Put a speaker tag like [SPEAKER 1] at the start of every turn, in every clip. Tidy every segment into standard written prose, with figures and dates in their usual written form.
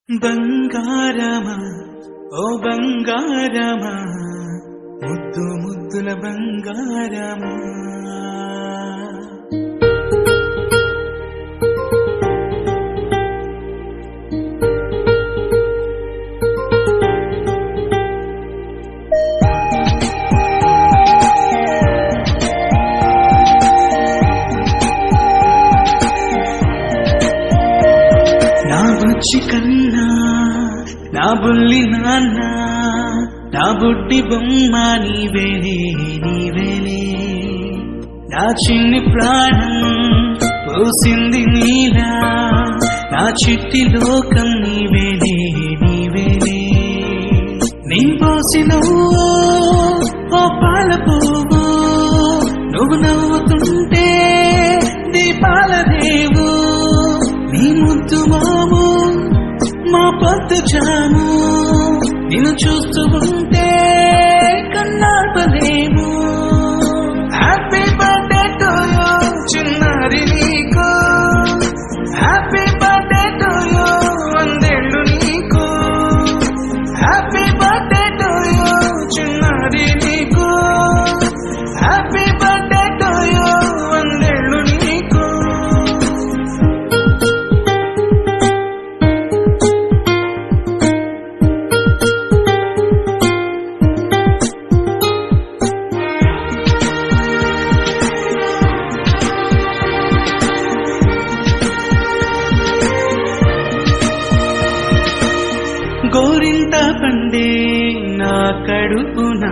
[SPEAKER 1] బంగారమా ఓ బంగారమా ముద్దు ముద్దుల బంగారమా నా బుజ్జి కన్నా నా బుల్లి నాన్న నా బుడ్డి బొమ్మ నీవేలే నీవేలే నా చిన్ని ప్రాణం పోసింది నీలా నా చిట్టి లోకం నీవేలే నీవేలే నీ పోసినవు ఓ పాల పువ్వు నువ్వు నవ్వుతుంటే దీపాల దేవు నీ ముద్దు మాము మా పొద్దు జాము నిన్ను చూస్తూ ఉంటే కన్నాపలేము హ్యాపీ బర్త్డే టు యూ చిన్నారి నీకు హ్యాపీ బర్త్డే టు యూ వందేళ్ళు నీకు హ్యాపీ బర్త్డే టు యూ చిన్నారి నీకు హ్యాపీ బర్త్డే టు యూ వందేళ్ళు నీకు గోరింట పండే నా కడుపున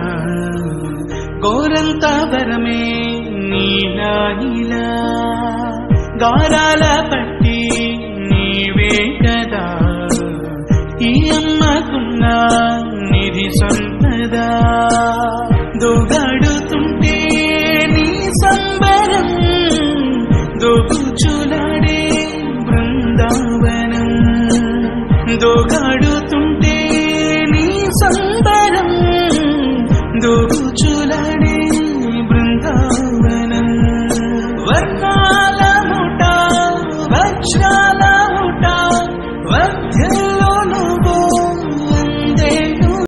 [SPEAKER 1] గోరంత వరమే నీలా నీలా గారాల పట్టి నీవే కదా ఈ అమ్మకున్న నిధి సంపదా దోగాడుతుంటే నీ సంబరం దోగుచులాడే బృందావనం దోగాడుతుంటే నీ